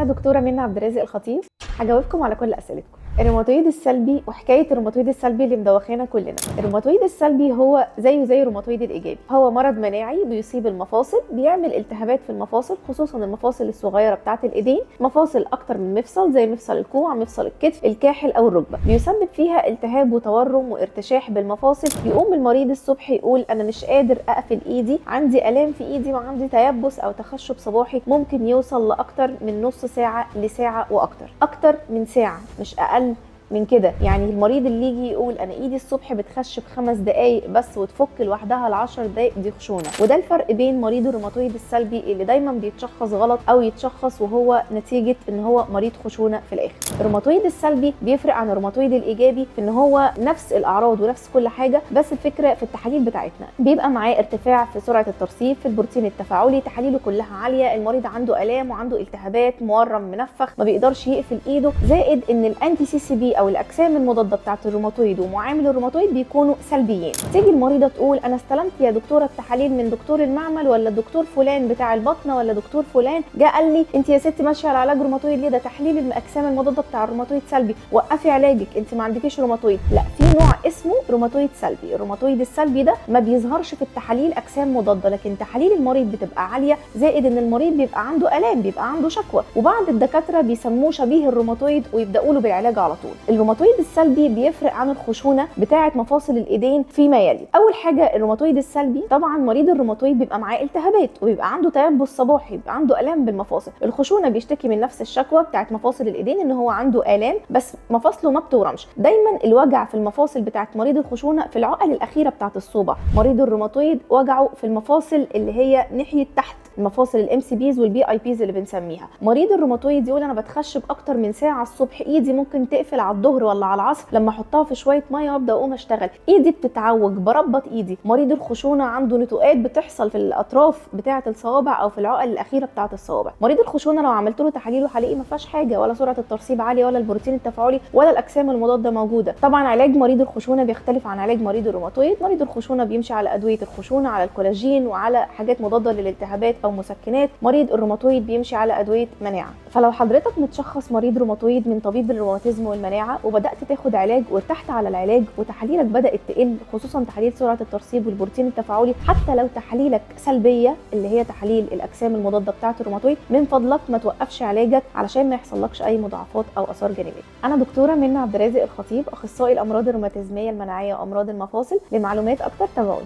انا دكتوره منى عبد الرازق الخطيب. هجاوبكم على كل اسئلتكم. الروماتويد السلبي وحكايه الروماتويد السلبي اللي مدوخانا كلنا. الروماتويد السلبي هو زيه زي الروماتويد الايجابي، هو مرض مناعي بيصيب المفاصل، بيعمل التهابات في المفاصل، خصوصا المفاصل الصغيره بتاعه الايدين، مفاصل اكتر من مفصل زي مفصل الكوع، مفصل الكتف، الكاحل او الركبه، بيسبب فيها التهاب وتورم وارتشاح بالمفاصل. يقوم المريض الصبح يقول انا مش قادر اقفل ايدي، عندي الام في ايدي وعندي تيبس او تخشب صباحي ممكن يوصل لاكتر من نص ساعه لساعه واكتر، اكتر من ساعه مش اقل من كده. يعني المريض اللي يجي يقول انا ايدي الصبح بتخشب 5 دقايق بس وتفك لوحدها ل10 دقايق، دي خشونه. وده الفرق بين مريض الروماتويد السلبي اللي دايما بيتشخص غلط او يتشخص وهو نتيجه ان هو مريض خشونه في الاخر. الروماتويد السلبي بيفرق عن الروماتويد الايجابي في ان هو نفس الاعراض ونفس كل حاجه، بس الفكره في التحاليل بتاعتنا. بيبقى معاه ارتفاع في سرعه الترسيب، في البروتين التفاعلي، تحاليله كلها عاليه، المريض عنده الام وعنده التهابات، مورم منفخ، ما بيقدرش يقفل ايده، زائد ان الانتي سي سي بي او الاجسام المضاده بتاعه الروماتويد ومعامل الروماتويد بيكونوا سلبيين. تيجي المريضه تقول انا استلمت يا دكتوره التحاليل من دكتور المعمل ولا الدكتور فلان بتاع البطنه ولا دكتور فلان جه قال لي انت يا ستي ماشيه على علاج روماتويد ليه؟ ده تحليل الاجسام المضاده بتاع الروماتويد سلبي، وقفي علاجك انت ما عندكيش روماتويد. لا، في نوع اسمه روماتويد سلبي. الروماتويد السلبي ده ما بيظهرش في التحاليل اجسام مضاده، لكن تحاليل المريض بتبقى عاليه، زائد ان المريض بيبقى عنده الام، بيبقى عنده شكوى، وبعض الدكاتره بيسموه شبيه الروماتويد ويبداوا له بالعلاج على طول. الروماتويد السلبي بيفرق عن الخشونه بتاعه مفاصل الايدين فيما يلي. اول حاجه الروماتويد السلبي، طبعا مريض الروماتويد بيبقى معاه التهابات وبيبقى عنده تيبس صباحي، بيبقى عنده الام بالمفاصل. الخشونه بيشتكي من نفس الشكوى بتاعه مفاصل الايدين، ان هو عنده الام بس مفاصله ما بتورمش. دايما الوجع في المفاصل بتاعه مريض الخشونه في العقل الاخيره بتاعه الصوبع. مريض الروماتويد وجعه في المفاصل اللي هي ناحيه تحت، المفاصل الام سي بيز والبي اي بيز اللي بنسميها. مريض الروماتويد يقول انا بتخشب اكتر من ساعه الصبح، ايدي ممكن تقفل على الظهر ولا على العصر، لما احطها في شويه ميه وابدا اقوم اشتغل ايدي بتتعوج، بربط ايدي. مريض الخشونه عنده نتوءات بتحصل في الاطراف بتاعه الصوابع او في العقل الاخيره بتاعه الصوابع. مريض الخشونه لو عملت له تحاليل هلاقي ما فيهاش حاجه، ولا سرعه الترسيب عاليه ولا البروتين التفاعلي ولا الاجسام المضاده موجوده. طبعا علاج مريض الخشونه بيختلف عن علاج مريض الروماتويد. مريض الخشونه بيمشي على ادويه الخشونه، على الكولاجين وعلى حاجات مضاده للالتهابات او مسكنات. مريض الروماتويد بيمشي على ادويه مناعه. فلو حضرتك متشخص مريض روماتويد من طبيب الروماتيزم والمناعه وبدات تاخد علاج وارتحت على العلاج وتحاليلك بدات تقل، خصوصا تحاليل سرعه الترسيب والبروتين التفاعلي، حتى لو تحاليلك سلبيه اللي هي تحاليل الاجسام المضاده بتاعه الروماتويد، من فضلك ما توقفش علاجك علشان ما يحصلكش اي مضاعفات او اثار جانبيه. انا دكتوره منى عبد الرازق الخطيب، اخصائي الامراض الروماتيزميه المناعيه وامراض المفاصل. لمعلومات اكتر تابعوني.